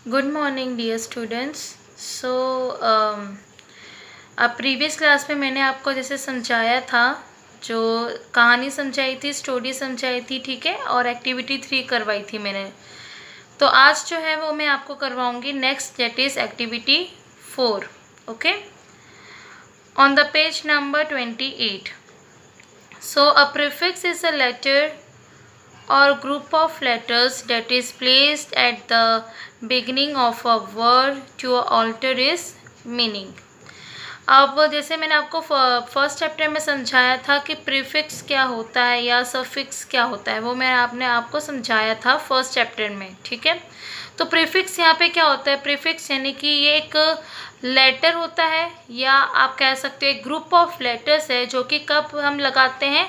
Good morning dear students. So अब previous class में मैंने आपको जैसे समझाया था, जो कहानी समझाई थी, स्टोरी समझाई थी, ठीक है, और एक्टिविटी 3 करवाई थी मैंने। तो आज जो है वो मैं आपको करवाऊंगी next, that is activity 4। Okay, on the page number 28। So a prefix is a letter or group of letters that is placed at the beginning of a word to alter its meaning। अब जैसे मैंने आपको first chapter में समझाया था कि prefix क्या होता है या सफिक्स क्या होता है, वो मैं आपको समझाया था फर्स्ट चैप्टर में, ठीक है। तो प्रीफिक्स यहाँ पे क्या होता है? प्रीफिक्स यानी कि ये एक लेटर होता है, या आप कह सकते हो एक ग्रुप ऑफ लेटर्स है, जो कि कब हम लगाते हैं?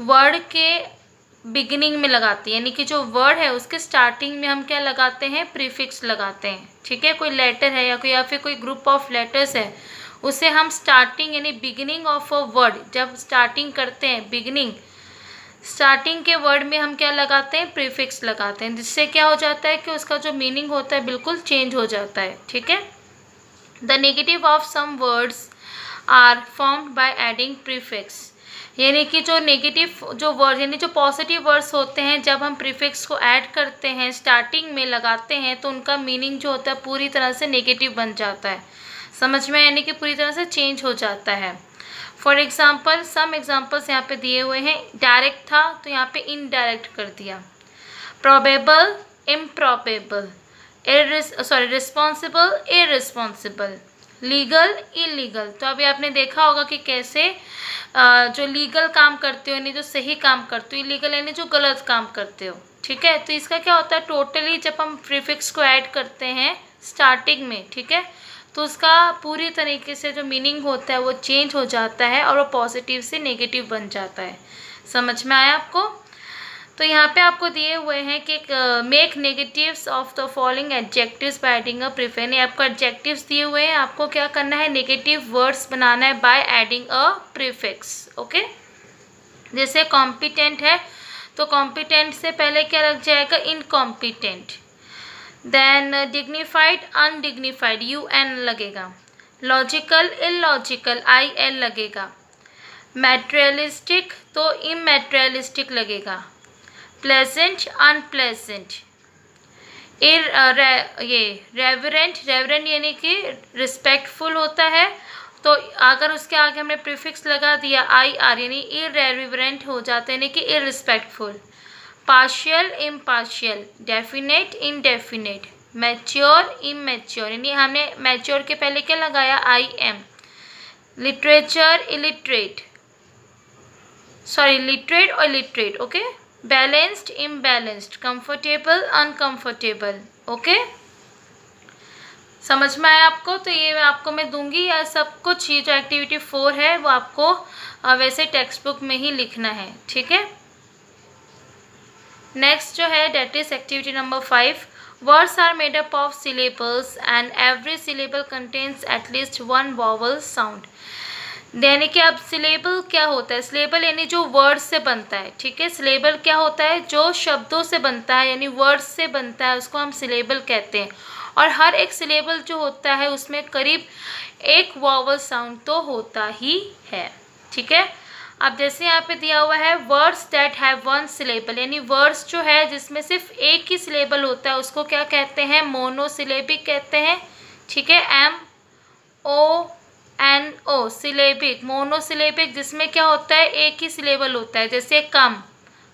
वर्ड के बिगिनिंग में लगाती है, यानी कि जो वर्ड है उसके स्टार्टिंग में हम क्या लगाते हैं? प्रीफिक्स लगाते हैं, ठीक है। कोई लेटर है या फिर कोई ग्रुप ऑफ लेटर्स है, उसे हम स्टार्टिंग यानी बिगिनिंग ऑफ अ वर्ड, जब स्टार्टिंग करते हैं, बिगिनिंग स्टार्टिंग के वर्ड में हम क्या लगाते हैं? प्रीफिक्स लगाते हैं, जिससे क्या हो जाता है कि उसका जो मीनिंग होता है बिल्कुल चेंज हो जाता है, ठीक है। The negative of some words are formed by adding prefix, यानी कि जो नेगेटिव जो वर्ड यानी जो पॉजिटिव वर्ड्स होते हैं, जब हम प्रीफिक्स को ऐड करते हैं, स्टार्टिंग में लगाते हैं, तो उनका मीनिंग जो होता है पूरी तरह से नेगेटिव बन जाता है, समझ में, यानी कि पूरी तरह से चेंज हो जाता है। फॉर एग्जाम्पल, सम एग्जाम्पल्स यहाँ पे दिए हुए हैं। डायरेक्ट था तो यहाँ पे इनडायरेक्ट कर दिया। Probable, improbable, responsible, irresponsible, legal, illegal. तो अभी आपने देखा होगा कि कैसे जो लीगल काम करते हो यानी जो सही काम करते हो, इलीगल यानी जो गलत काम करते हो, ठीक है। तो इसका क्या होता है? टोटली जब हम प्रीफिक्स को ऐड करते हैं स्टार्टिंग में, ठीक है, तो उसका पूरी तरीके से जो मीनिंग होता है वो चेंज हो जाता है और वो पॉजिटिव से नेगेटिव बन जाता है। समझ में आया आपको? तो यहाँ पे आपको दिए हुए हैं कि make negatives of the following adjectives bye adding a prefix, यानी आपको एडजेक्टिव्स दिए हुए हैं, आपको क्या करना है? नेगेटिव वर्ड्स बनाना है by adding a prefix. Okay, जैसे कॉम्पिटेंट है तो कॉम्पिटेंट से पहले क्या लग जाएगा? Incompetent. Then dignified, undignified, UN लगेगा। लॉजिकल, इलॉजिकल, IL लगेगा। मैटेरियलिस्टिक तो इमैटेरियलिस्टिक लगेगा। Pleasant, unpleasant. ये रेवरेंट, रेवरेंट यानी कि रिस्पेक्टफुल होता है, तो अगर उसके आगे हमने प्रीफिक्स लगा दिया IR यानी इरेवरेंट हो जाता है, यानी कि irrespectful. Partial, impartial, definite, indefinite, mature, immature, यानी हमने मैच्योर के पहले क्या लगाया? IM। Literature, illiterate, sorry literate और illiterate, okay. Balanced, imbalanced, comfortable, uncomfortable, okay. समझ में आया आपको? तो ये आपको मैं दूंगी, या सब कुछ ये जो एक्टिविटी 4 है वो आपको वैसे टेक्स्ट बुक में ही लिखना है, ठीक है। नेक्स्ट जो है that is activity number 5। Words are made up of syllables and every syllable contains at least 1 vowel sound, यानी कि अब सिलेबल क्या होता है? सिलेबल यानी जो वर्ड से बनता है, ठीक है। सिलेबल क्या होता है? जो शब्दों से बनता है, यानी वर्ड से बनता है, उसको हम सिलेबल कहते हैं। और हर एक सिलेबल जो होता है उसमें करीब 1 वॉवल साउंड तो होता ही है, ठीक है। अब जैसे यहाँ पे दिया हुआ है वर्ड्स दैट हैव 1 सिलेबल, यानी वर्ड्स जो है जिसमें सिर्फ एक ही सिलेबल होता है उसको क्या कहते हैं? मोनोसिलेबिक कहते हैं, ठीक है। MONO syllabic. मोनोसिलेबिक जिसमें क्या होता है? एक ही सिलेबल होता है, जैसे कम,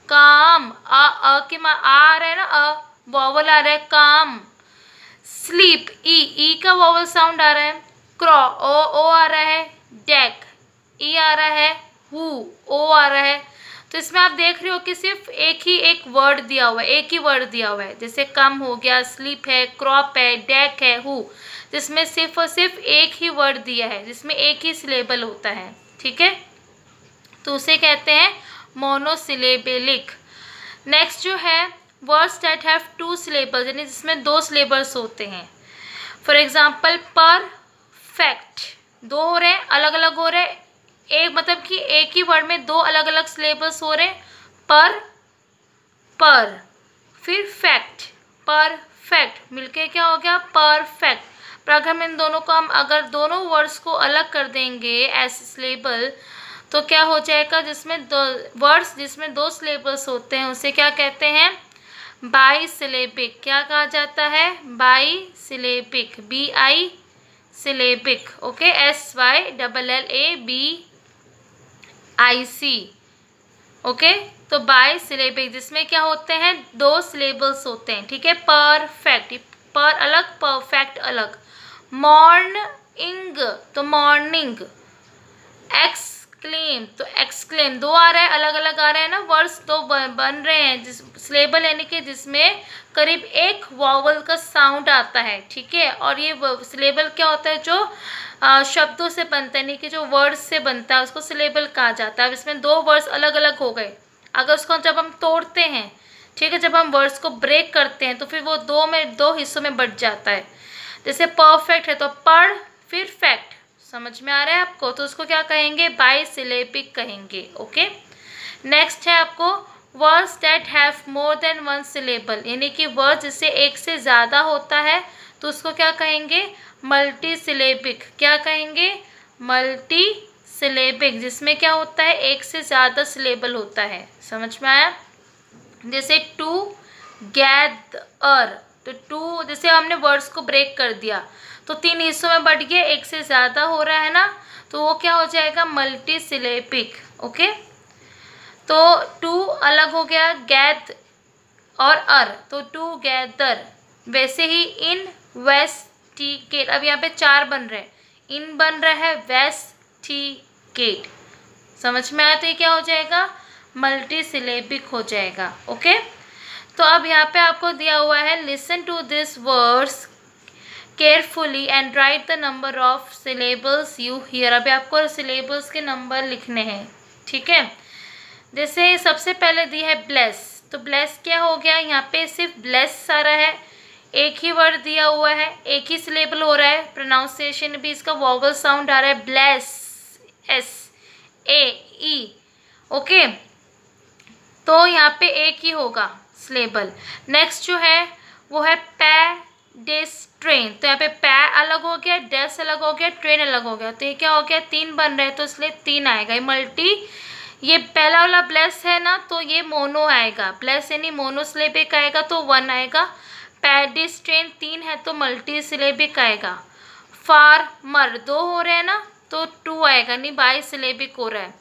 काम, अ की आ रहा है ना, वॉवल आ रहा है, काम। स्लीप, ई का वॉवल साउंड आ रहा है। क्रॉ, ओ आ रहा है। डेक, ई आ रहा है। हु, ओ आ रहा है। तो इसमें आप देख रहे हो कि सिर्फ एक वर्ड दिया हुआ है, एक ही वर्ड दिया हुआ है, जैसे कम हो गया, स्लीप है, क्रॉप है, डेक है, हु, जिसमें सिर्फ और सिर्फ एक ही वर्ड दिया है, जिसमें एक ही सिलेबल होता है, ठीक है। तो उसे कहते हैं मोनोसिलेबलिक। नेक्स्ट जो है वर्ड्स दैट हैव 2 सिलेबल्स, यानी जिसमें 2 सिलेबल्स होते हैं। फॉर एग्जाम्पल परफेक्ट, 2 हो रहे हैं, अलग अलग हो रहे हैं, एक मतलब कि एक ही वर्ड में 2 अलग अलग सिलेबल्स हो रहे हैं। पर फिर फैक्ट, पर फैक्ट मिलके क्या हो गया परफेक्ट। पर अगर हम इन दोनों को अगर दोनों वर्ड्स को अलग कर देंगे एज सिलेबल तो क्या हो जाएगा, जिसमें दो वर्ड्स जिसमें दो सिलेबल्स होते हैं उसे क्या कहते हैं, बाई सिलेबिक। क्या कहा जाता है, by syllabic, BI syllabic. Okay, SYLLABIC। Okay, तो बाई सिलेबिक जिसमें क्या होते हैं, दो सिलेबल्स होते हैं। ठीक है, परफेक्ट, पर अलग परफेक्ट अलग। मॉर्निंग तो मॉर्निंग। एक्सक्लेम तो एक्सक्लेम, दो आ रहा है, अलग अलग आ रहे हैं ना वर्ड्स, तो बन रहे हैं जिस सिलेबल यानी कि जिसमें करीब एक वॉवल का साउंड आता है। ठीक है, और ये सिलेबल क्या होता है, जो शब्दों से बनता है यानी कि जो वर्ड्स से बनता है उसको सिलेबल कहा जाता है। अब इसमें दो वर्ड्स अलग अलग हो गए, अगर उसको जब हम तोड़ते हैं, ठीक है, जब हम वर्ड्स को ब्रेक करते हैं तो फिर वो दो हिस्सों में बट जाता है। जैसे परफेक्ट है तो पर फिर फैक्ट, समझ में आ रहा है आपको, तो उसको क्या कहेंगे, बाई सिलेबिक कहेंगे। ओके, नेक्स्ट है आपको words that have more than one syllable, यानी कि वर्ड जिससे एक से ज़्यादा होता है तो उसको क्या कहेंगे, मल्टी सिलेबिक। क्या कहेंगे, मल्टी सिलेबिक, जिसमें क्या होता है, एक से ज़्यादा सिलेबल होता है। समझ में आया, जैसे टू गैदर, तो टू जैसे हमने वर्ड्स को ब्रेक कर दिया तो तीन हिस्सों में बट गया, एक से ज़्यादा हो रहा है ना, तो वो क्या हो जाएगा, मल्टी सिलेबिक। ओके, तो टू अलग हो गया, गैद और अर, तो टू गैदर। वैसे ही इन्वेस्टिगेट, अब यहाँ पे चार बन रहे हैं, इन बन रहा है, वेस्टिगेट। समझ में आया, तो ये क्या हो जाएगा, मल्टी सिलेबिक हो जाएगा। ओके, तो अब यहाँ पे आपको दिया हुआ है, listen to this words carefully and write the number of syllables you hear. अभी आपको सिलेबल्स के नंबर लिखने हैं। ठीक है, जैसे सबसे पहले दी है ब्लेस, तो ब्लेस क्या हो गया, यहाँ पे सिर्फ ब्लेस सारा है, एक ही वर्ड दिया हुआ है, एक ही सिलेबल हो रहा है, प्रोनाउंसिएशन भी इसका वॉवल साउंड आ रहा है, ब्लेस, SAE। ओके, तो यहाँ पे एक ही होगा सिलेबल। नेक्स्ट जो है वो है पेडेस्ट्रेन, तो यहाँ पे पै अलग हो गया, डेस अलग हो गया, ट्रेन अलग हो गया, तो ये क्या हो गया, तीन बन रहे हैं तो इसलिए तीन आएगा। ये मल्टी, ये पहला वाला ब्लेस है ना तो ये मोनो आएगा, ब्लेस यानी मोनो सिलेबिक आएगा तो वन आएगा। पेडेस्ट्रेन तीन है तो मल्टी सिलेबिक आएगा। फार्मर दो हो रहे हैं ना तो टू आएगा, नहीं बाई सिलेबिक हो रहा है।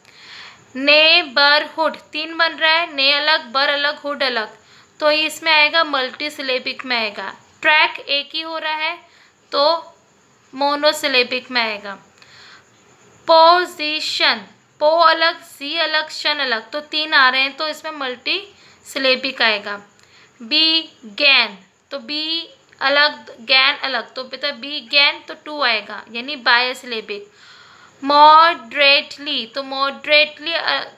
नेबरहुड तीन बन रहा है, ने अलग, बर अलग, हुड अलग, तो ये इसमें आएगा मल्टी सिलेबिक में आएगा। ट्रैक एक ही हो रहा है तो मोनोसिलेबिक में आएगा। पोजीशन, पो अलग, सी अलग, शन अलग, तो तीन आ रहे हैं तो इसमें मल्टी सिलेबिक आएगा। बी गैन, तो बी अलग, गैन अलग, तो बेटा बी गैन तो टू आएगा यानी बाय सिलेबिक। मॉडरेटली, तो मॉडरेटली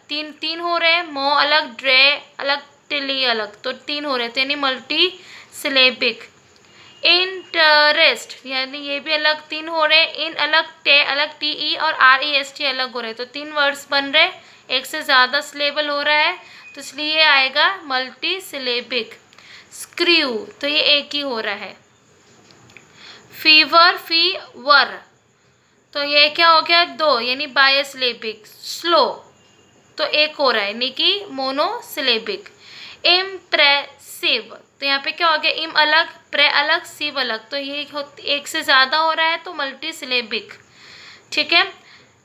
तीन तीन हो रहे हैं, मो अलग, ड्रे अलग, टिली अलग, तो तीन हो रहे हैं तो यानी मल्टी सिलेबिक। इंटरेस्ट यानी ये भी अलग, तीन हो रहे हैं, इन अलग, टे अलग, TE और REST अलग हो रहे हैं, तो तीन वर्ड्स बन रहे, एक से ज़्यादा सिलेबल हो रहा है तो इसलिए आएगा मल्टी सिलेबिक। स्क्रू, तो ये एक ही हो रहा है। फीवर, फीवर, तो ये क्या हो गया, दो यानी बाय सिलेबिक। स्लो, तो एक हो रहा है यानी कि मोनोसिलेबिक। इम्प्रेसिव, तो यहाँ पे क्या हो गया, इम अलग, प्रे अलग, सिव अलग, तो ये एक से ज़्यादा हो रहा है तो मल्टी सिलेबिक। ठीक है,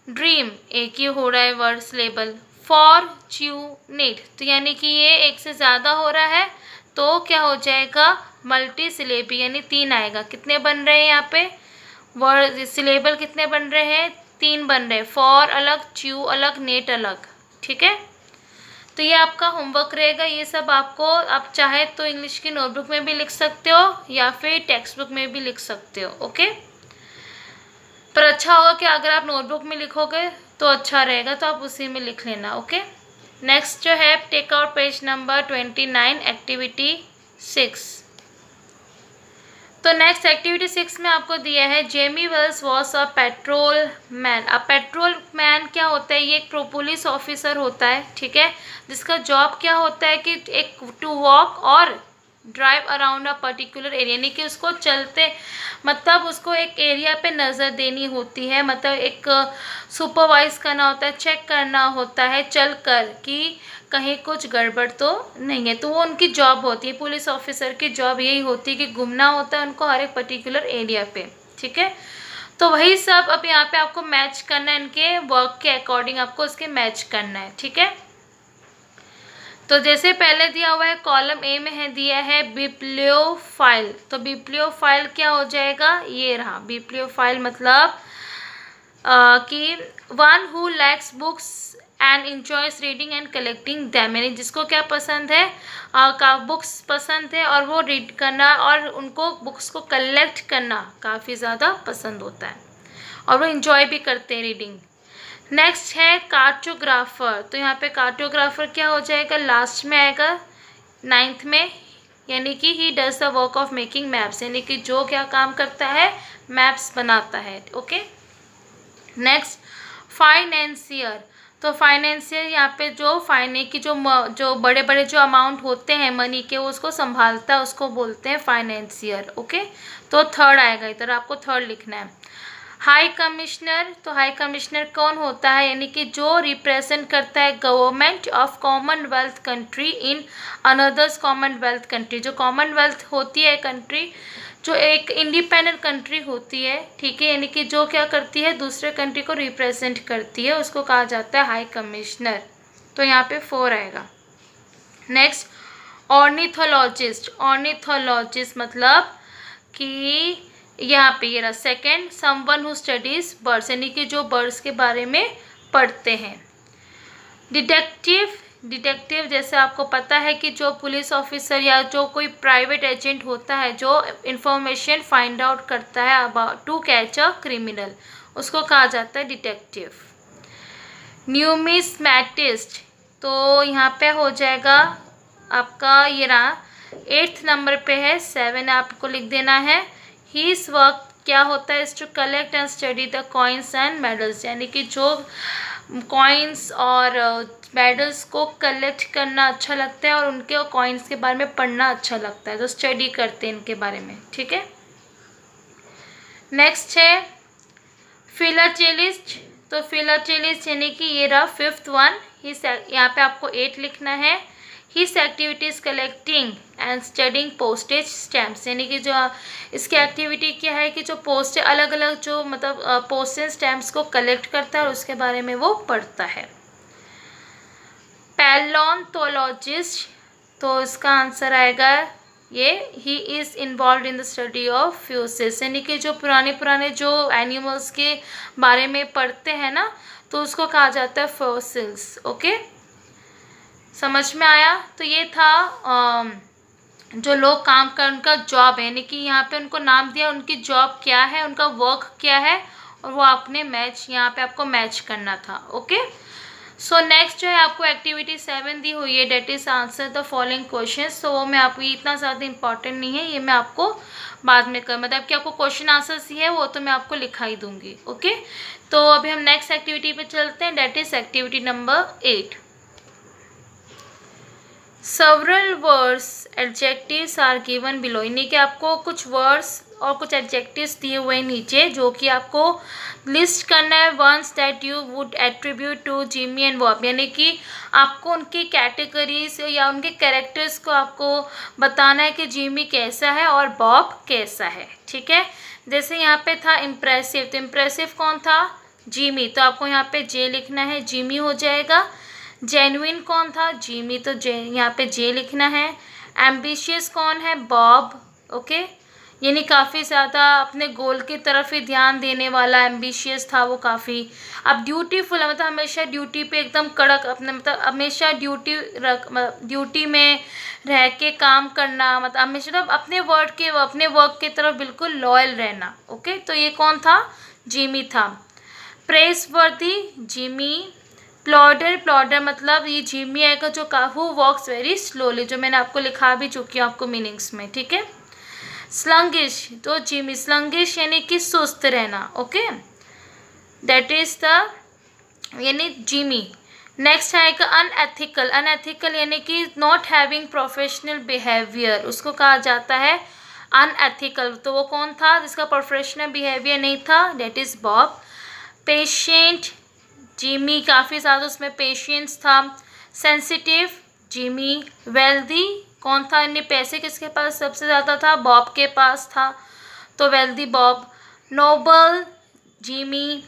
ड्रीम एक ही हो रहा है वर्ड सिलेबल। फॉर्च्यूनेट, तो यानी कि ये एक से ज़्यादा हो रहा है तो क्या हो जाएगा, मल्टी सिलेबिक यानी तीन आएगा। कितने बन रहे हैं यहाँ पे वर्ड सिलेबल, कितने बन रहे हैं, तीन बन रहे हैं। फॉर अलग, च्यू अलग, नेट अलग। ठीक है, तो ये आपका होमवर्क रहेगा। ये सब आपको आप चाहे तो इंग्लिश की नोटबुक में भी लिख सकते हो या फिर टेक्स्ट बुक में भी लिख सकते हो। ओके, पर अच्छा होगा कि अगर आप नोटबुक में लिखोगे तो अच्छा रहेगा, तो आप उसी में लिख लेना। ओके, नेक्स्ट जो है take out page number 29 activity 6। तो नेक्स्ट एक्टिविटी 6 में आपको दिया है Jamie Wells was a patrol man. अब पेट्रोल मैन क्या होता है, ये एक पुलिस ऑफिसर होता है। ठीक है, जिसका जॉब क्या होता है कि एक टू वॉक और drive around a particular area, यानी कि उसको चलते मतलब उसको एक एरिया पे नज़र देनी होती है, मतलब एक सुपरवाइज करना होता है, चेक करना होता है चल कर कि कहीं कुछ गड़बड़ तो नहीं है। तो वो उनकी जॉब होती है, पुलिस ऑफिसर की जॉब यही होती है कि घूमना होता है उनको हर एक पर्टिकुलर एरिया पे, ठीक है। तो वही सब अब यहाँ पे आपको मैच करना है, इनके वर्क के अकॉर्डिंग आपको इसके मैच करना है, ठीक है। तो जैसे पहले दिया हुआ है कॉलम ए में है दिया है बिब्लियोफाइल, तो बिब्लियोफाइल क्या हो जाएगा, ये रहा बिब्लियोफाइल मतलब कि one who likes books and enjoys reading and collecting them, यानी जिसको क्या पसंद है, बुक्स पसंद है और वो रीड करना और उनको बुक्स को कलेक्ट करना काफ़ी ज़्यादा पसंद होता है और वो इंजॉय भी करते हैं रीडिंग। नेक्स्ट है कार्टोग्राफर, तो यहाँ पे कार्टोग्राफर क्या हो जाएगा, लास्ट में आएगा 9th में, यानी कि he does the work of making maps, यानी कि जो क्या काम करता है, मैप्स बनाता है, ओके। नेक्स्ट फाइनेंसियर, तो फाइनेंसियर यहाँ पे जो फाइने की जो बड़े बड़े जो अमाउंट होते हैं मनी के वो उसको संभालता है, उसको बोलते हैं फाइनेंसियर, ओके। तो थर्ड आएगा, इधर आपको थर्ड लिखना है। हाई कमिश्नर, तो हाई कमिश्नर कौन होता है, यानी कि जो रिप्रेजेंट करता है government of Commonwealth country in another's Commonwealth country, जो कॉमनवेल्थ होती है कंट्री जो एक इंडिपेंडेंट कंट्री होती है, ठीक है, यानी कि जो क्या करती है दूसरे कंट्री को रिप्रेजेंट करती है, उसको कहा जाता है हाई कमिश्नर। तो यहाँ पे 4 आएगा। नेक्स्ट ऑर्निथोलॉजिस्ट, ऑर्निथोलॉजिस्ट मतलब कि यहाँ पे ये रहा second, someone who studies birds, यानी कि जो बर्ड्स के बारे में पढ़ते हैं। डिटेक्टिव, डिटेक्टिव जैसे आपको पता है कि जो पुलिस ऑफिसर या जो कोई प्राइवेट एजेंट होता है जो इंफॉर्मेशन फाइंड आउट करता है about to catch a criminal, उसको कहा जाता है डिटेक्टिव। न्यूमिस्मैटिस्ट, तो यहाँ पे हो जाएगा आपका ये रहा 8th नंबर पे है, 7 आपको लिख देना है। हीज वर्क क्या होता है, is to collect and study the coins and medals, यानी कि जो कॉइन्स और मेडल्स को कलेक्ट करना अच्छा लगता है और उनके कॉइन्स के बारे में पढ़ना अच्छा लगता है, तो स्टडी करते हैं इनके बारे में, ठीक है। नेक्स्ट है फिलाटेलिस्ट, तो फिलाटेलिस्ट यानी कि ये रहा 5th वन, यहाँ पे आपको 8 लिखना है। His activities collecting and studying postage stamps, यानी कि जो इसकी एक्टिविटी क्या है कि जो पोस्ट अलग अलग जो मतलब पोस्टेज स्टैम्प्स को कलेक्ट करता है और उसके बारे में वो पढ़ता है। पैलियोंटोलॉजिस्ट, तो इसका आंसर आएगा ये ही is involve in the study of physis, यानी कि जो पुराने जो एनिमल्स के बारे में पढ़ते हैं ना, तो उसको कहा जाता है फॉसिल्स, ओके। समझ में आया। तो ये था जो लोग काम कर उनका जॉब है, यानी कि यहाँ पे उनको नाम दिया, उनकी जॉब क्या है, उनका वर्क क्या है, और वो आपने मैच यहाँ पे आपको मैच करना था, ओके। सो नेक्स्ट जो है आपको एक्टिविटी 7 दी हुई है, that is answer the following questions. तो वो मैं आपको इतना ज़्यादा इंपॉर्टेंट नहीं है, ये मैं आपको बाद में मतलब कि आपको क्वेश्चन आंसर्स ही है वो तो मैं आपको लिखाई दूंगी, ओके। तो अभी हम नेक्स्ट एक्टिविटी पे चलते हैं, that is activity number 8। Several words adjectives are given below, यानी कि आपको कुछ वर्ड्स और कुछ एडजेक्टिव्स दिए हुए नीचे जो कि आपको लिस्ट करना है, ones that you would attribute to Jimmy and Bob, यानी कि आपको उनकी कैटेगरीज या उनके कैरेक्टर्स को आपको बताना है कि जिमी कैसा है और बॉब कैसा है, ठीक है। जैसे यहाँ पे था इम्प्रेसिव, तो इम्प्रेसिव कौन था, जिमी, तो आपको यहाँ पे जे लिखना है, जिमी हो जाएगा। जेन्युइन कौन था, जिमी, तो जे यहाँ पे जे लिखना है। एम्बिशियस कौन है, बॉब, ओके, यानी काफ़ी ज़्यादा अपने गोल की तरफ ही ध्यान देने वाला एम्बिशियस था वो काफ़ी। अब ड्यूटीफुल है मतलब हमेशा ड्यूटी पे एकदम कड़क, अपने मतलब हमेशा ड्यूटी में रह के काम करना, मतलब हमेशा अपने वर्क के तरफ बिल्कुल लॉयल रहना, ओके। तो ये कौन था, जिमी था। प्रेसवर्दी, जिमी। प्लॉडर मतलब ये जिमी आएगा जो हु वॉक्स वेरी स्लोली, जो मैंने आपको लिखा भी चुकी हूँ आपको मीनिंग्स में, ठीक है। स्लंगिश, तो जिमी, स्लंगिश यानी कि सुस्त रहना, ओके, दैट इज द यानी जिमी। नेक्स्ट आएगा अनएथिकल। अनएथिकल यानी कि नॉट हैविंग प्रोफेशनल बिहेवियर, उसको कहा जाता है अनएथिकल। तो वो कौन था जिसका प्रोफेशनल बिहेवियर नहीं था? That is Bob. Patient, Jimmy, काफ़ी ज़्यादा उसमें पेशेंस था। Sensitive, Jimmy. वेल्दी, कौन था? इन्हें पैसे किसके पास सबसे ज़्यादा था? बॉब के पास था, तो wealthy Bob. Noble, Jimmy.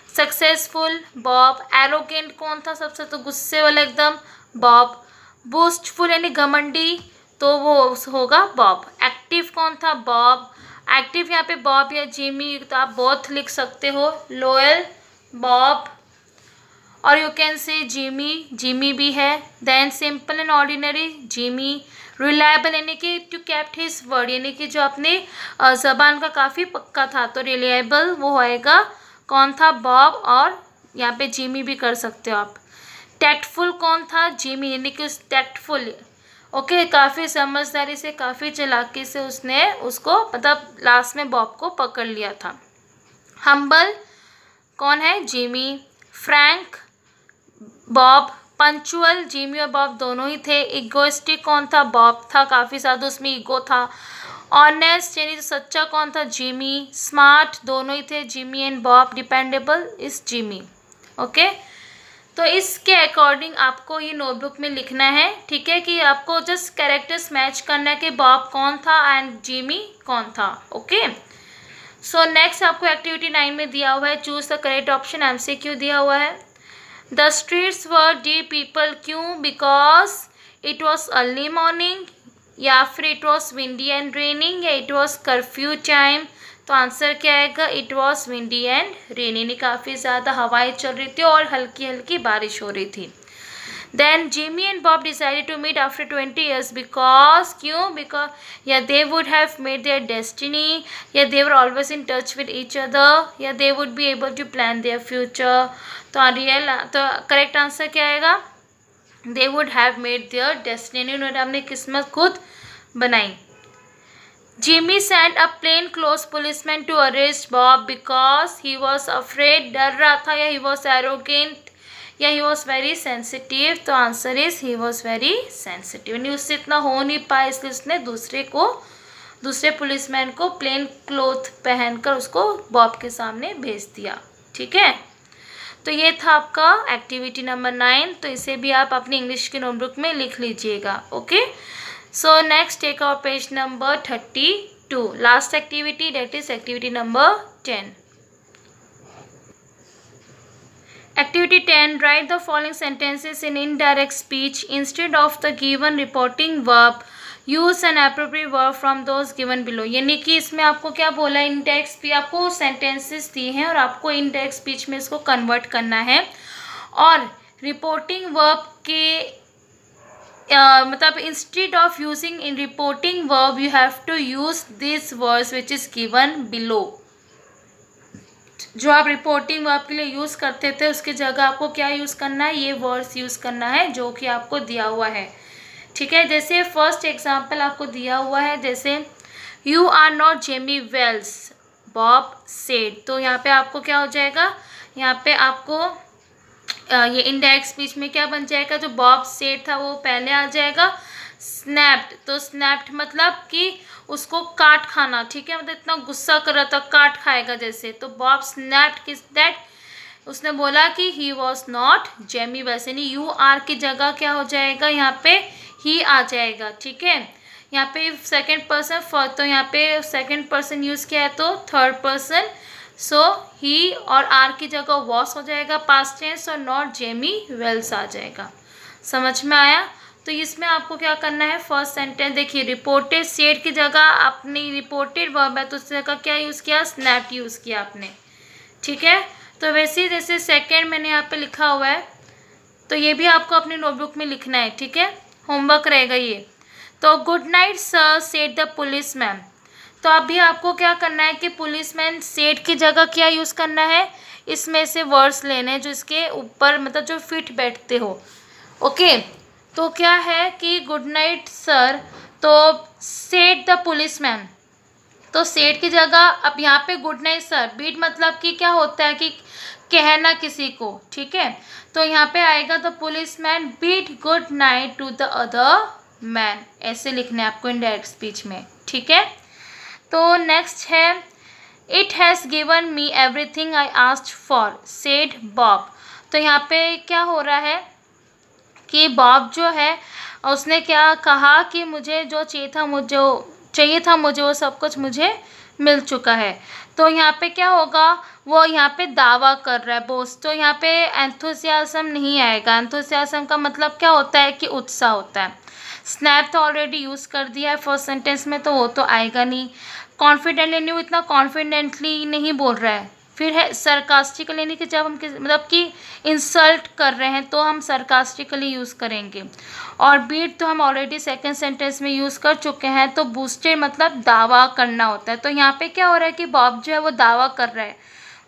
Successful, Bob. Arrogant कौन था सबसे? तो गुस्से वाला एकदम, बॉब। बूस्टफुल यानी घमंडी, तो वो होगा बॉब। एक्टिव कौन था? बॉब। एक्टिव यहाँ पे बॉब या जिमी, तो आप बोथ लिख सकते हो। लॉयल, बॉब, और you can say Jimmy, Jimmy भी है। Then simple and ordinary, Jimmy. Reliable यानी कि टू केप्ट हिज वर्ड, यानी कि जो अपने जबान का काफ़ी पक्का था, तो रिलायबल वो होएगा कौन था? बॉब, और यहाँ पे जिमी भी कर सकते हो आप। टैक्टफुल कौन था? जिमी, यानी कि उस टैक्टफुल, ओके, काफ़ी समझदारी से, काफ़ी चालाकी से उसने उसको मतलब लास्ट में बॉब को पकड़ लिया था। हम्बल कौन है? Jimmy. Frank, Bob. Punctual, Jimmy और बॉब दोनों ही थे। इगोइस्टिक कौन था? बॉब था, काफ़ी ज़्यादा उसमें ईगो था। ऑनेस्ट यानी तो सच्चा कौन था? जिमी। स्मार्ट दोनों ही थे, Jimmy and Bob. Dependable is Jimmy. Okay, तो इसके अकॉर्डिंग आपको ये नोटबुक में लिखना है, ठीक है, कि आपको जस्ट कैरेक्टर्स मैच करना है कि बॉब कौन था एंड जिमी कौन था। ओके, सो नेक्स्ट आपको एक्टिविटी 9 में दिया हुआ है, choose the correct option. MCQ दिया हुआ है। The streets were depeopled, क्यों? Because it was early morning, या फिर it was windy and raining, या इट वॉज कर्फ्यू टाइम। तो आंसर क्या आएगा? It was windy and rainy, काफ़ी ज़्यादा हवाएं चल रही थी और हल्की हल्की बारिश हो रही थी। Then Jimmy and Bob decided to meet after 20 years, because, क्यों? बिकॉज या they would have made their destiny, या they were always in touch with each other, या they would be able to plan their future. तो correct answer क्या आएगा? They would have made their destiny, उन्होंने अपनी किस्मत खुद बनाई। Jimmy sent a plain clothes policeman to arrest Bob because he was afraid, डर रहा था, या ही वॉज एरोगेंट, या ही वॉज वेरी सेंसिटिव। तो answer is he was very sensitive, यानी उससे इतना हो नहीं पाया, इसलिए उसने दूसरे पुलिसमैन को प्लेन क्लोथ पहनकर उसको बॉब के सामने भेज दिया। ठीक है, तो ये था आपका एक्टिविटी नंबर 9। तो इसे भी आप अपनी इंग्लिश की नोटबुक में लिख लीजिएगा। Okay, so next take our page number 32, last activity, that is activity number 10। Activity 10, write the following sentences in indirect speech. Instead of the given reporting verb, use an appropriate verb from those given below. यानी कि इसमें आपको क्या बोला? indirect speech, आपको sentences दिए हैं और आपको indirect speech में इसको convert करना है। और reporting verb के मतलब instead of using in reporting verb, you have to use this words which is given below. जो आप रिपोर्टिंग वर्ब के लिए यूज़ करते थे उसकी जगह आपको क्या यूज़ करना है? ये वर्ड्स यूज़ करना है जो कि आपको दिया हुआ है। ठीक है, जैसे फर्स्ट एग्जांपल आपको दिया हुआ है, जैसे you are not Jamie Wells, Bob said. तो यहाँ पे आपको क्या हो जाएगा? यहाँ पे आपको ये इनडायरेक्ट स्पीच में क्या बन जाएगा? जो बॉब सेड था वो पहले आ जाएगा। स्नैप्ड, तो स्नैप्ड मतलब कि उसको काट खाना। ठीक है, मतलब इतना गुस्सा कर रहा था, काट खाएगा जैसे। तो बॉब स्नैप्ड किस दैट, उसने बोला कि he was not Jamie Wells, यानी यू आर की जगह क्या हो जाएगा? यहाँ पे ही आ जाएगा। ठीक है, यहाँ पे सेकंड पर्सन फर्स्ट, तो यहाँ पे सेकंड पर्सन यूज़ किया है तो थर्ड पर्सन, सो ही और आर की जगह वॉस हो जाएगा पास्ट टेंस, और नॉट जेमी वेल्स आ जाएगा। समझ में आया? तो इसमें आपको क्या करना है? फर्स्ट सेंटेंस देखिए, रिपोर्टेड सेड की जगह अपनी रिपोर्टेड वर्ब है तो उस जगह क्या यूज़ किया? स्नैप्ड यूज़ किया आपने। ठीक है, तो वैसे ही जैसे सेकंड मैंने यहाँ पे लिखा हुआ है तो ये भी आपको अपनी नोटबुक में लिखना है। ठीक है, होमवर्क रहेगा ये। तो good night sir said the police man, तो अभी आपको क्या करना है कि पुलिस मैन सेड की जगह क्या यूज़ करना है? इसमें से वर्ड्स लेने जो इसके ऊपर मतलब जो फिट बैठते हो। ओके, तो क्या है कि गुड नाइट सर, तो सेड द पुलिसमैन, तो सेड की जगह अब यहाँ पे गुड नाइट सर, बीट मतलब कि क्या होता है कि कहना किसी को, ठीक है। तो यहाँ पे आएगा the policeman beat good night to the other man, ऐसे लिखना है आपको इनडायरेक्ट स्पीच में, ठीक है। तो नेक्स्ट है it has given me everything I asked for said Bob. तो यहाँ पे क्या हो रहा है कि बॉब जो है उसने क्या कहा कि मुझे जो चाहिए था मुझे वो सब कुछ मुझे मिल चुका है। तो यहाँ पे क्या होगा, वो यहाँ पे दावा कर रहा है बोस्ट। तो यहाँ पे एंथुसियाज्म नहीं आएगा। एंथुसियाज्म का मतलब क्या होता है कि उत्साह होता है। स्नैप तो ऑलरेडी यूज़ कर दिया है फर्स्ट सेंटेंस में, तो वो तो आएगा नहीं। कॉन्फिडेंटली नहीं, वो इतना कॉन्फिडेंटली नहीं बोल रहा है। फिर है सरकास्टिकली, नहीं कि जब हम मतलब कि इंसल्ट कर रहे हैं तो हम सरकास्टिकली यूज़ करेंगे। और बीट तो हम ऑलरेडी सेकंड सेंटेंस में यूज़ कर चुके हैं। तो बूस्टेड मतलब दावा करना होता है। तो यहाँ पे क्या हो रहा है कि बॉब जो है वो दावा कर रहा है,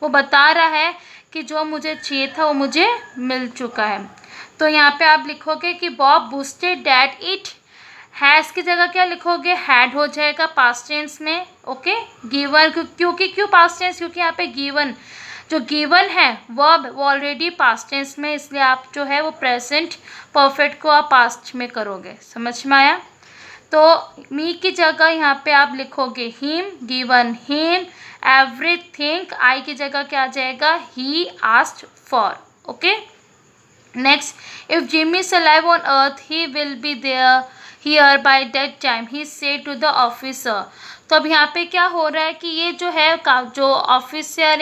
वो बता रहा है कि जो मुझे चाहिए था वो मुझे मिल चुका है। तो यहाँ पे आप लिखोगे कि Bob boosted that it has की जगह क्या लिखोगे, हैड हो जाएगा पास्ट टेंस में, ओके। गिवन क्यों पास्ट टेंस, क्योंकि यहाँ पे गिवन जो गिवन है वर्ब वो ऑलरेडी पास्ट टेंस में, इसलिए आप जो है वो प्रेजेंट परफेक्ट को आप पास्ट में करोगे। समझ में आया। तो मी की जगह यहाँ पे आप लिखोगे him, given him everything. I की जगह क्या आ जाएगा, he asked for, okay. Next if Jimmy is alive on earth he will be there here by that time he said to the officer. तो अब यहाँ पे क्या हो रहा है कि ये जो है जो ऑफिसर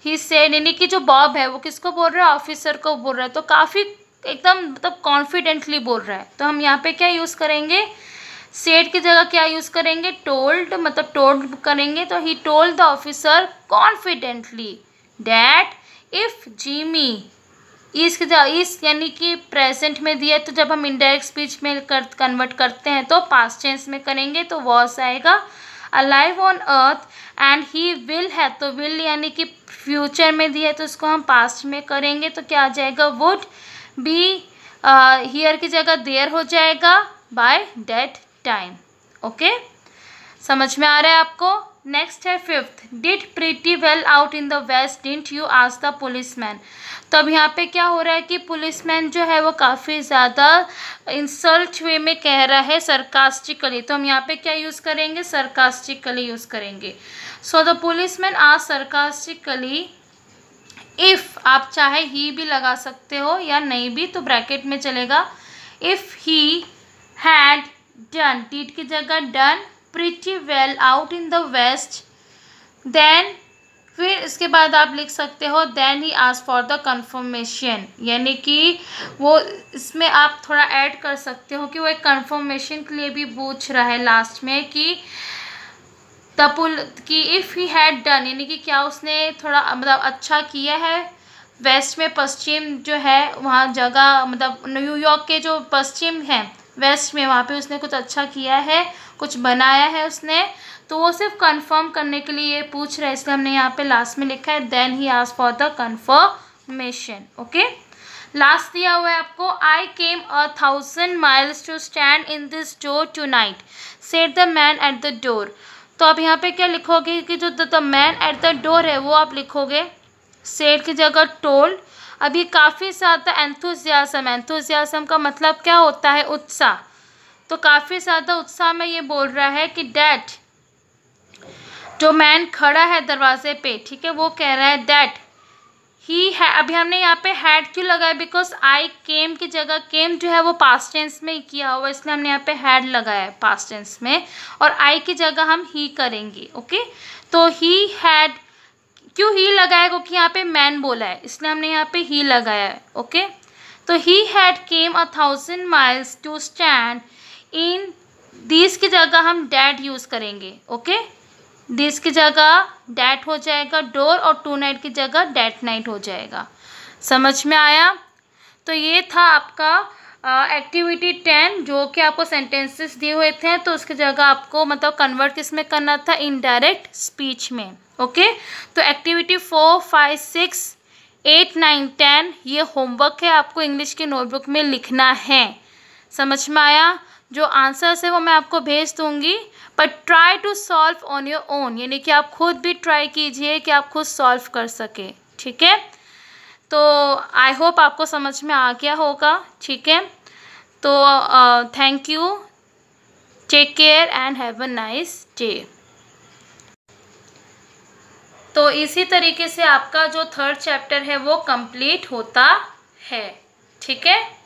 ही सेड यानी कि जो बॉब है वो किसको बोल रहा है, ऑफिसर को बोल रहा है। तो काफ़ी एकदम मतलब कॉन्फिडेंटली बोल रहा है। तो हम यहाँ पे क्या यूज़ करेंगे, सेड की जगह क्या यूज़ करेंगे, टोल्ड, मतलब टोल्ड करेंगे। तो he told the officer confidently that if Jimmy इसकी जगह इस यानी कि प्रेजेंट में दिया है, तो जब हम इनडायरेक्ट स्पीच में कन्वर्ट करते हैं तो पास्ट टेंस में करेंगे तो वॉज आएगा। Alive on earth and he will है, तो विल यानी कि फ्यूचर में दिया है तो इसको हम पास्ट में करेंगे तो क्या आ जाएगा, वुड बी हियर की जगह देयर हो जाएगा बाय दैट टाइम, ओके। समझ में आ रहा है आपको। नेक्स्ट है fifth, did pretty well out in the west didn't you ask the policeman. तो अब यहाँ पे क्या हो रहा है कि पुलिसमैन जो है वो काफ़ी ज़्यादा इंसल्ट वे में कह रहा है सरकास्टिकली। तो हम यहाँ पे क्या यूज़ करेंगे, सरकास्टिकली यूज़ करेंगे। So the policeman asked sarcastically if, आप चाहे ही भी लगा सकते हो या नहीं भी, तो ब्रैकेट में चलेगा। If he had done, did की जगह done pretty well out in the west, then फिर इसके बाद आप लिख सकते हो then he asked for the confirmation, यानी कि वो इसमें आप थोड़ा ऐड कर सकते हो कि वो एक कन्फर्मेशन के लिए भी पूछ रहा है लास्ट में कि कि इफ़ ही हैड डन यानी कि क्या उसने थोड़ा मतलब अच्छा किया है वेस्ट में, पश्चिम जो है वहाँ जगह मतलब न्यूयॉर्क के जो पश्चिम है वेस्ट में, वहाँ पे उसने कुछ अच्छा किया है, कुछ बनाया है उसने। तो वो सिर्फ कंफर्म करने के लिए ये पूछ रहा है, इसलिए हमने यहाँ पे लास्ट में लिखा है then he asked for the confirmation, okay. Last दिया हुआ है आपको, I came 1000 miles to stand in this door tonight said the man at the door. तो अब यहाँ पे क्या लिखोगे कि जो the man at the door है वो आप लिखोगे सेड की जगह टोल्ड। अभी काफ़ी ज़्यादा एंथुसियाज्म का मतलब क्या होता है, उत्साह। तो काफ़ी ज़्यादा उत्साह में ये बोल रहा है कि डैट जो मैन खड़ा है दरवाजे पे, ठीक है, वो कह रहा है दैट ही है। अभी हमने यहाँ पे हैड क्यों लगाया, बिकॉज आई केम की जगह केम जो है वो पास्ट टेंस में ही किया हुआ, इसलिए हमने यहाँ पे हैड लगाया है पास्ट टेंस में, और आई की जगह हम ही करेंगे, ओके। तो ही हैड क्यों ही लगाया, क्योंकि यहाँ पे मैन बोला है, इसलिए हमने यहाँ पे ही लगाया है, ओके। तो he had came 1000 miles to stand in, this की जगह हम डैट यूज़ करेंगे, ओके। दिस की जगह डैट हो जाएगा डोर, और टू नाइट की जगह डैट नाइट हो जाएगा। समझ में आया। तो ये था आपका एक्टिविटी 10 जो कि आपको सेंटेंसेस दिए हुए थे, तो उसकी जगह आपको मतलब कन्वर्ट किस में करना था, इनडायरेक्ट स्पीच में, ओके। तो एक्टिविटी 4, 5, 6, 8, 9, 10 ये होमवर्क है, आपको इंग्लिश की नोटबुक में लिखना है। समझ में आया? जो आंसर्स है वो मैं आपको भेज दूँगी, but try to solve on your own, यानी कि आप खुद भी ट्राई कीजिए कि आप खुद सॉल्व कर सकें, ठीक है? तो आई होप आपको समझ में आ गया होगा, ठीक है? तो thank you, take care and have a nice day. तो इसी तरीके से आपका जो 3rd चैप्टर है वो कंप्लीट होता है, ठीक है?